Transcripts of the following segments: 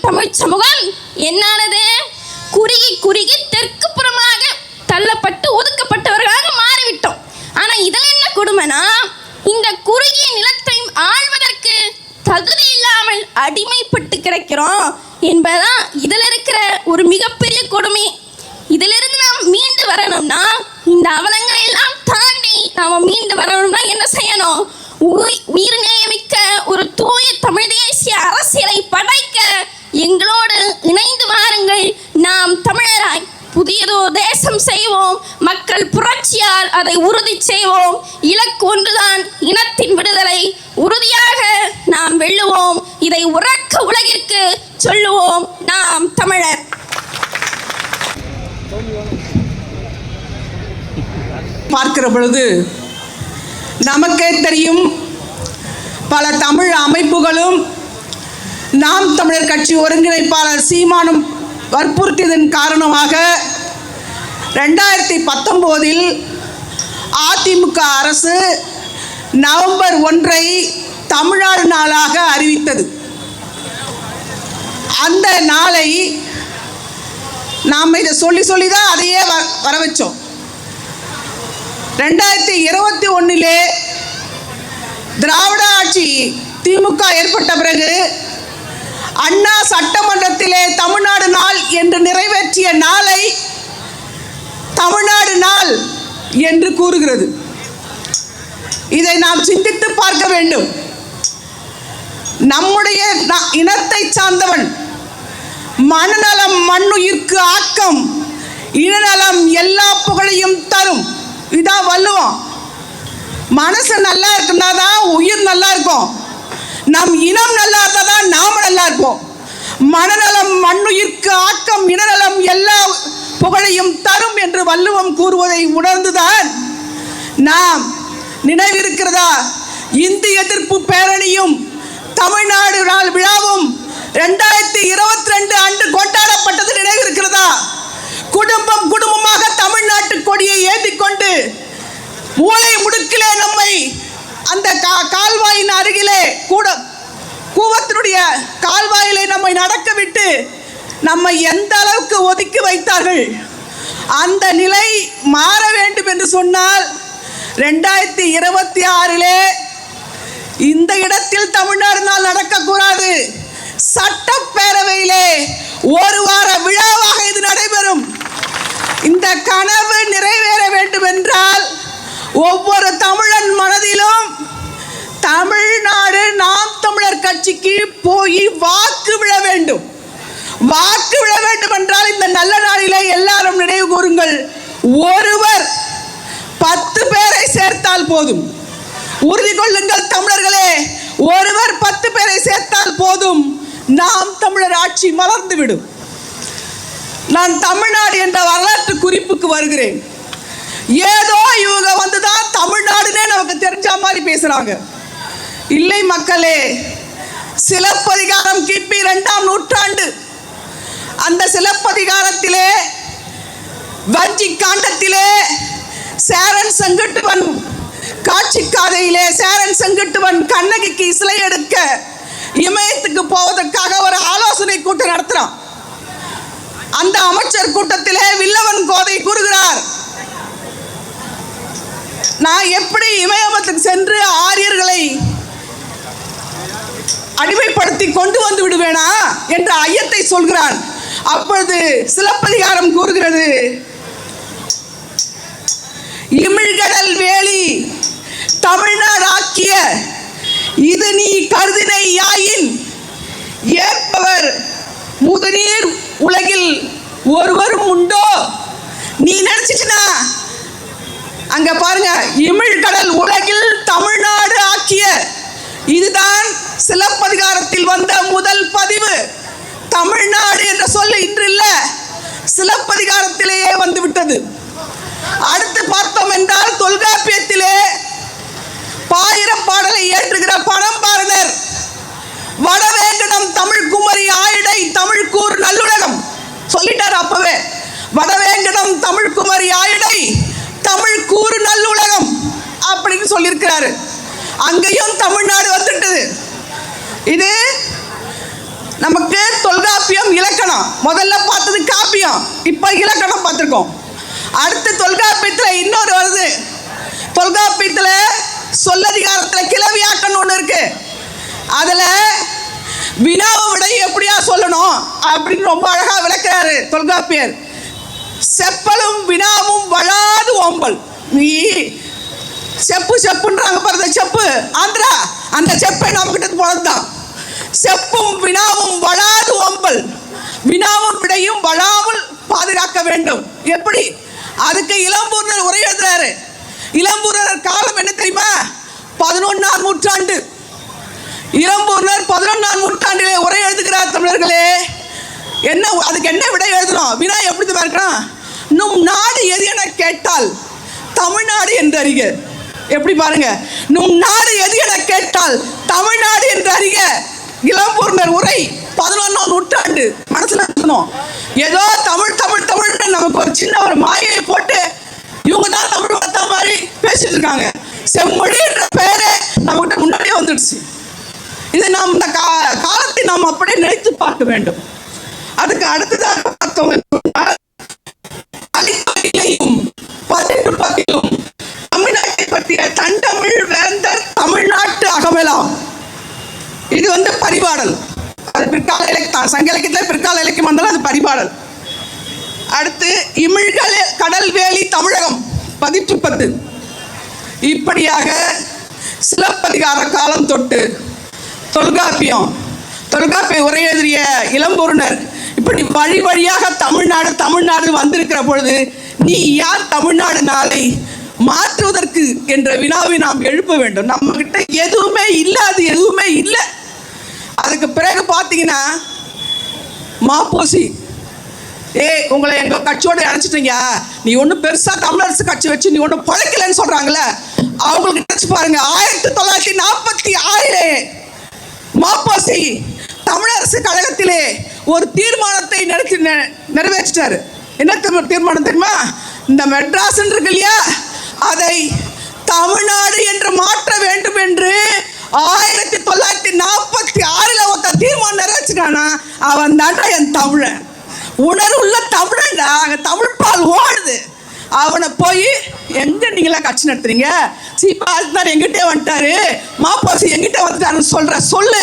தமிழ் சமூகம் என்னானது? குறுகி குறுகி தெற்கு புறமாக தள்ளப்பட்டு ஒதுக்கப்பட்டவர்களாக மாறிவிட்டோம். ஆனா இதில் என்ன கொடுமைனா, இந்த குறுகிய நிலத்தை ஆள்வதற்கு தகுதி இல்லாமல் அடிமைப்பட்டு கிடக்கிறோம் என்பதுதான் இதில் இருக்கிற ஒரு மிகப்பெரிய கொடுமை. இதிலிருந்து நாம் மீண்டு வரணும்னா, இந்த அவலங்களை எல்லாம் தாண்டி நாம் மீண்டு வரணும்னா என்ன செய்யணும்? உயிர் நியமிக்க ஒரு தூய தமிழ் தேசிய அரசியலை படைக்க எங்களோடு இணைந்து வாருங்கள். நாம் தமிழராய் புதியதோ தேசம் செய்வோம். மக்கள் புரட்சியால் அதை உறுதி செய்வோம். இலக்கு ஒன்றுதான், இனத்தின் விடுதலை. உறுதியாக நாம் வெல்லுவோம். இதை உறக்க உலகிற்கு சொல்லுவோம். நாம் தமிழர். பார்க்கிற பொழுது நமக்கே தெரியும், பல தமிழ் அமைப்புகளும் நாம் தமிழர் கட்சி ஒருங்கிணைப்பாளர் சீமானும் வற்புறுத்தியதன் காரணமாக 2019 அதிமுக அரசு நவம்பர் 1 தமிழ்நாடு நாளாக அறிவித்தது. அந்த நாளை நாம் இதை சொல்லி தான் அதையே வர வச்சோம். 2021 திராவிட ஆட்சி திமுக ஏற்பட்ட பிறகு அண்ணா சட்டமன்றத்திலே தமிழ்நாடு நாள் என்று நிறைவேற்றிய நாளை தமிழ்நாடு நாள் என்று கூறுகிறது. இதை நாம் சிந்தித்து பார்க்க வேண்டும். நம்முடைய இனத்தை சார்ந்தவன் மனநலம் மண்ணுயிர்க்கு ஆக்கம், இனநலம் எல்லா புகழையும் தரும். இதான் வள்ளுவம். மனசு நல்லா இருக்குன்னா தான் உயிர் நல்லா இருக்கும். நம் இனம் நல்லா இருந்தால் தான் நாம் நல்லா இருப்போம். மனநலம் மண்ணுயிர்க்கு ஆக்கம், இனநலம் எல்லா புகழையும் தரும் என்று வள்ளுவம் கூறுவதை உணர்ந்துதான் நாம் நினைவிருக்கிறதா இந்தி எதிர்ப்பு பேரணியும் தமிழ்நாடு நாள் விழாவும் 2022 அன்று கொண்டாடப்பட்டது நினைவிருக்கிறதா? குடும்பம் குடும்பமாக தமிழ்நாட்டு கொடியை ஏந்திக்கொண்டு மூளை முடுக்கிலே நம்மை அந்த கால்வாயின் அருகிலே கூவத்தினுடைய கால்வாயிலே நம்மை நடக்க விட்டு நம்மை எந்த அளவுக்கு ஒதுக்கி வைத்தார்கள். அந்த நிலை மாற வேண்டும் என்று சொன்னால் 2026 இந்த இடத்தில் தமிழ்நாடு நாள் நடக்கக்கூடாது. சட்டப்பேரவையிலே ஒரு வார விழாவாக இது நடைபெறும். இந்த கனவு நிறைவேற வேண்டும் என்றால் ஒவ்வொரு தமிழன் மனதிலும் தமிழ்நாடு நாம் தமிழர் கட்சிக்கு போய் வாக்கு விழ வேண்டும். வாக்கு விழ வேண்டும் என்றால் இந்த நல்ல நாளிலே எல்லாரும் நினைவு கூறுங்கள், ஒருவர் 10 பேரை சேர்த்தால் போதும். உறுதி கொள்ளுங்கள் தமிழர்களே, ஒருவர் 10 பேரை சேர்த்தால் போதும், நாம் தமிழர் ஆட்சி மலர்ந்துவிடும். நான் தமிழ்நாடு என்ற வரலாற்று குறிப்புக்கு வருகிறேன். ஏதோ இவங்க வந்துதான் தமிழ்நாடுனே நமக்கு தெரிஞ்ச மாதிரி பேசுறாங்க. இல்லை மக்களே, சிலப்பதிகாரம் கிபி 2ஆம் நூற்றாண்டு. அந்த சிலப்பதிகாரத்திலே வஞ்சி காண்டத்திலே சேரன் செங்குட்டுவன் காட்சி காதையிலே சேரன் செங்குட்டுவன் கண்ணகிக்கு சிலை எடுக்க இமயத்துக்கு போவதற்காக ஒரு ஆலோசனை கூட்டம் நடத்துறான். அந்த அமைச்சர் கூட்டத்திலே வில்லவன் கோதை கூறுகிறார், நான் எப்படி இமயமத்துக்கு சென்று ஆரியர்களை அடிமைப்படுத்தி கொண்டு வந்து விடுவேனா என்ற ஐயத்தை சொல்கிறான். அப்பொழுது சிலப்பதிகாரம் கூறுகிறது, இமிழ்கடல் வேலி தமிழ்நாடு ஆக்கிய இது நீ கருதினை யாயின் ஏற்பவர் முதுநீர் உலகில் ஒருவரும் உண்டோ. நீ நினைச்சிட்டுனா அங்க பாருங்க, இமிழ்கடல் உலகில் தமிழ்நாடு ஆக்கிய, இதுதான் சிலப்பதிகாரத்தில் வந்த முதல் பதிவு. தமிழ்நாடு என்ற சொல்ல இன்று இல்ல, சிலப்பதிகாரத்திலேயே வந்து விட்டது. அடுத்து பார்த்தோம் என்றால் தொல்காப்பியத்திலே பாயிரம் பாடலை ஏற்றுகிற பணம்பாரதர் வடவேங்கடம் தமிழ் குமரி ஆயிடை தமிழ் கூர் நல்லுலகம் சொல்லிட்டார். அப்பவே வடவேங்கடம் தமிழ் குமரி ஆயிடை தமிழ் கூறு நல்லுலகம் அப்படின்னு சொல்லியிருக்கிறாரு. அங்கேயும் தமிழ்நாடு வந்துட்டது. இது நமக்கு தொல்காப்பியம் இலக்கணம். முதல்ல பார்த்தது காப்பியம், இப்போ இலக்கணம் பார்த்துருக்கோம். அடுத்து தொல்காப்பியத்தில் இன்னொரு வருது. தொல்காப்பியத்தில் சொல்லதிகாரத்தில் கிளவியாக்கன்னு ஒன்று இருக்கு. அதில் வினாவை விட எப்படியா சொல்லணும் அப்படின்னு ரொம்ப அழகாக விளக்குறாரு தொல்காப்பியர். செப்பலும் வினாவும் வளாது ஓம்பல். நீ செப்பு செப்புன்றாங்க பாருங்க, செப்பு ஆந்திரா, அந்த செப்பை நம்ம கிட்ட போனதுதான். செப்பும் வினாவும் வளாது ஓம்பல், வினாவும் விடையும் வளாமல் பாதுகாக்க வேண்டும். எப்படி? அதுக்கு இளம்பூர்ணர் உரை எழுதுறாரு. இளம்பூர்ணர் காலம் என்ன தெரியுமா? 11ஆம் நூற்றாண்டு. இளம்பூர்ணர் 11ஆம் நூற்றாண்டிலே உரை எழுதுகிறார். தமிழர்களே, என்ன அதுக்கு என்ன விடை எழுதணும்? வினா எப்படி இருக்கணும்? நும் நாடு எது என கேட்டால் தமிழ்நாடு என்று அறிக. எப்படி பாருங்க, நும் நாடு எது என கேட்டால் தமிழ்நாடு என்று அறிக. இளம்பூர்ணர் உரை 11ஆம் நூற்றாண்டு. மனசுல இருக்கணும். ஏதோ தமிழ் தமிழ் தமிழ்னு நமக்கு ஒரு சின்ன ஒரு மாயை போட்டு இவங்க தான் தமிழ் வளர்த்த மாதிரி பேசிட்டு இருக்காங்க. செம்மொழி என்ற பெயரே நம்மகிட்ட முன்னாடியே வந்துடுச்சு. இது நாம் இந்த காலத்தை நாம் அப்படியே நினைத்து பார்க்க வேண்டும். அதுக்கு அடுத்ததாக பார்த்தோம் தமிழ்நாட்டை பற்றிய தண்டமிழ் வேந்தர் தமிழ்நாட்டு அகமலாம். இது பரிபாடல். அது பிற்கால இலக்கியம், சங்க இலக்கியத்தில் பிற்கால இலக்கியம் வந்தாலும் அது பரிபாடல். அடுத்து இமிழ்கள் கடல் வேலி தமிழகம் 10. இப்படியாக சிலப்பதிகார காலம் தொட்டு தொல்காப்பிய உரை எழுதிய இளம்பூர்ணர் இப்படி வழி வழியாக தமிழ்நாடு தமிழ்நாடு வந்திருக்கிற பொழுது நீ யார் தமிழ்நாடு நாளை மாற்றுவதற்கு என்ற வினாவை நாம் எழுப்ப வேண்டும். நம்ம கிட்ட எதுவுமே இல்லை, அது எதுவுமே இல்லை. அதுக்கு பிறகு பார்த்தீங்கன்னா மாப்போசி, உங்களை எங்கள் கட்சியோட அழைச்சிட்டீங்க, நீ ஒன்றும் பெருசாக தமிழரசு கட்சி வச்சு நீ ஒன்றும் பழக்கலைன்னு சொல்கிறாங்களே, அவங்களுக்கு நினச்சி பாருங்க. 1946 மாப்போசி தமிழரசு கழகத்திலே ஒரு தீர்மானத்தை நிறைவேற்றிட்டாரு. என்ன தீர்மானம் தெரியுமா? இந்த மெட்ராஸ் இருக்கு இல்லையா, அதை தமிழ்நாடு என்று மாற்ற வேண்டும் என்று 1946 ஒருத்த தீர்மானம் நிறைவேற்றிட்டானா, அவன் தாண்டா என் தமிழன், உணர்வுள்ள தமிழன்டா. அங்கே தமிழ் பால் ஓடுது. அவனை போய் எங்க நீங்களாம் கட்சி நடத்துறீங்க? சீப்பாள் எங்கிட்டே வந்துட்டாரு, மாப்போசி எங்கிட்ட வந்துட்டாருன்னு சொல்லு.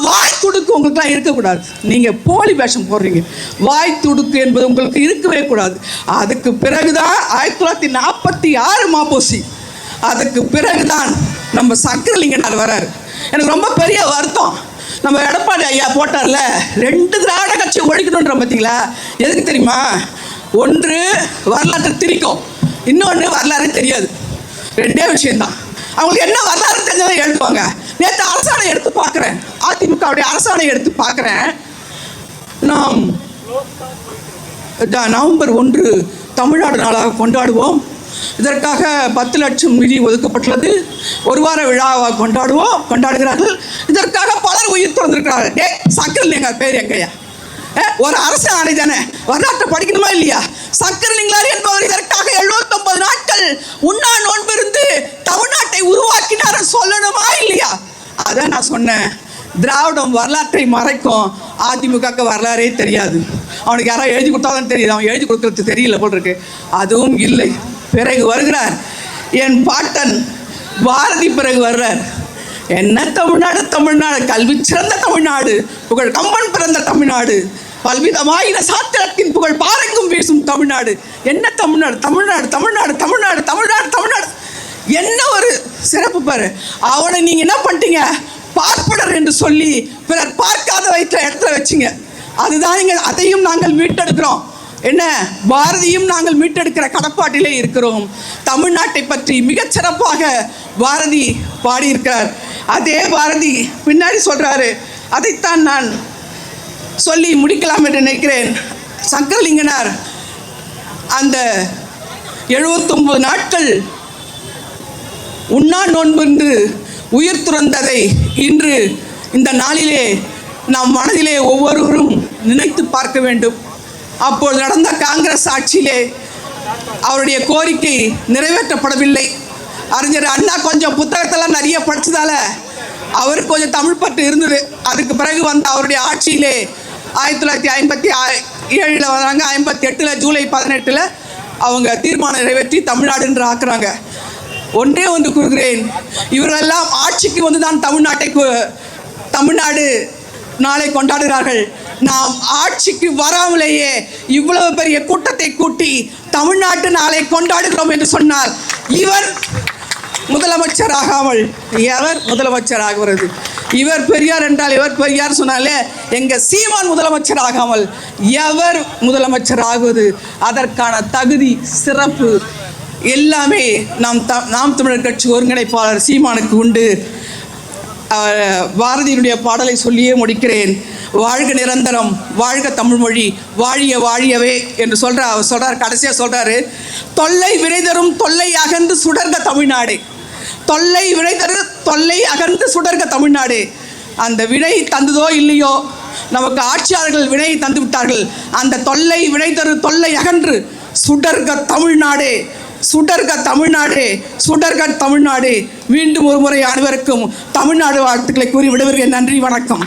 வாய் துடுக்கு உங்களுக்குலாம் இருக்கக்கூடாது. நீங்கள் போலி வேஷம் போடுறீங்க. வாய் துடுக்கு என்பது உங்களுக்கு இருக்கவே கூடாது. அதுக்கு பிறகுதான் 1946 மாப்போசி. அதுக்கு பிறகுதான் நம்ம சக்கரலிங்கனார் வராரு. எனக்கு ரொம்ப பெரிய வருத்தம். நம்ம எடப்பாடி ஐயா போட்டார்ல, 2 திராவிட கட்சி ஒழிக்கணுன்ற பார்த்தீங்களா? எதுக்கு தெரியுமா? ஒன்று வரலாற்றை திரிக்கும், இன்னொன்று வரலாறு தெரியாது. 2 விஷயம்தான். அவங்களுக்கு என்ன வரலாறு தெரிஞ்சதை எழுதுவாங்க. நேற்று அரசாணை எடுத்து பார்க்குறேன், அதிமுகவுடைய அரசாணை எடுத்து பார்க்குறேன். நாம் நவம்பர் 1 தமிழ்நாடு நாளாக கொண்டாடுவோம். இதற்காக 10 லட்சம் நிதி ஒதுக்கப்பட்டுள்ளது. 1 வார விழாவாக கொண்டாடுகிறார்கள். இதற்காக பலர் உயிர் திறந்திருக்கிறார்கள். சக்கரலிங்க பேர் எங்கய்யா? ஒரு அரசு ஆணை தானே, வரலாற்றை படிக்கணுமா இல்லையா? சக்கரலிங்கனார் என்பவர் இதற்காக 79 நாட்கள் உண்ணா நோன்பிருந்து தமிழ்நாட்டை உருவாக்கினார் சொல்லணுமா இல்லையா? அதான் நான் சொன்னேன். திராவிடம் வரலாற்றை மறைக்கும், அதிமுக வரலாறே தெரியாது. அவனுக்கு யாராவது எழுதி கொடுத்தாதான் தெரியுது, அவன் எழுதி கொடுக்கறது தெரியல போல் இருக்கு. அதுவும் இல்லை. பிறகு வருகிறார் என் பாட்டன் பாரதி. பிறகு வர்றார். என்ன தமிழ்நாடு? தமிழ்நாடு கல்வி சிறந்த தமிழ்நாடு, புகழ் கம்பன் பிறந்த தமிழ்நாடு, பல்விதமாயின சாத்திரத்தின் புகழ் பாரெங்கும் வீசும் தமிழ்நாடு. என்ன தமிழ்நாடு? தமிழ்நாடு தமிழ்நாடு தமிழ்நாடு தமிழ்நாடு தமிழ்நாடு. என்ன ஒரு சிறப்பு பாரு. அவனை நீங்கள் என்ன பண்ணிட்டீங்க? பார்ப்பனர் என்று சொல்லி பிறர் பார்க்காத வயிற்ற இடத்துல வச்சிங்க. அதுதான் நீங்கள். அதையும் நாங்கள் மீட்டெடுக்கிறோம். என்ன, பாரதியும் நாங்கள் மீட்டெடுக்கிற கடப்பாட்டிலே இருக்கிறோம். தமிழ்நாட்டை பற்றி மிகச்சிறப்பாக பாரதி பாடியிருக்கிறார். அதே பாரதி பின்னாடி சொல்கிறாரு. அதைத்தான் நான் சொல்லி முடிக்கலாம் என்று நினைக்கிறேன். சக்கரலிங்கனார் அந்த 79 நாட்கள் உண்ணா நோன்பு உயிர் துறந்ததை இன்று இந்த நாளிலே நாம் மனதிலே ஒவ்வொருவரும் நினைத்து பார்க்க வேண்டும். அப்போது நடந்த காங்கிரஸ் ஆட்சியிலே அவருடைய கோரிக்கை நிறைவேற்றப்படவில்லை. அறிஞர் அண்ணா கொஞ்சம் புத்தகத்தெல்லாம் நிறைய படித்ததால் அவருக்கு கொஞ்சம் தமிழ் பற்று இருந்தது. அதுக்கு பிறகு வந்த அவருடைய ஆட்சியிலே 1957 வராங்க. 58 ஜூலை 18 அவங்க தீர்மானம் நிறைவேற்றி தமிழ்நாடுன்ற ஆக்குறாங்க. ஒன்றே ஒன்று கூறுகிறேன், இவரெல்லாம் ஆட்சிக்கு வந்து தான் தமிழ்நாடு நாளை கொண்டாடுகிறார்கள். நாம் ஆட்சிக்கு வராமலேயே இவ்வளவு பெரிய கூட்டத்தை கூட்டி தமிழ்நாட்டு நாளை கொண்டாடுகிறோம் என்று சொன்னால் இவர் முதலமைச்சர் ஆகாமல் எவர் முதலமைச்சர் ஆகுவது? இவர் பெரியார் என்றால் இவர் பெரியார் சொன்னாலே எங்க சீமான் முதலமைச்சர் ஆகாமல் எவர் முதலமைச்சர் ஆகுவது? அதற்கான தகுதி, சிறப்பு எல்லாமே நாம் தமிழர் கட்சி ஒருங்கிணைப்பாளர் சீமானுக்கு உண்டு. பாரதியினுடைய பாடலை சொல்லியே முடிக்கிறேன். வாழ்க நிரந்தரம், வாழ்க தமிழ்மொழி, வாழிய வாழியவே என்று சொல்றார். கடைசியாக சொல்றாரு, தொல்லை வினை தரும் தொல்லை அகன்று சுடர்க தமிழ்நாடு. தொல்லை வினை தரு தொல்லை அகன்று சுடர்க தமிழ்நாடு. அந்த வினை தந்ததோ இல்லையோ, நமக்கு ஆட்சியாளர்கள் வினை தந்து விட்டார்கள். அந்த தொல்லை வினை தரு தொல்லை அகன்று சுடர்க தமிழ்நாடு, சுடர்க தமிழ்நாடு, சுடர்க தமிழ்நாடு. மீண்டும் ஒரு முறை அனைவருக்கும் தமிழ்நாடு வாழ்த்துக்களை கூறி விடுகிறேன். நன்றி, வணக்கம்.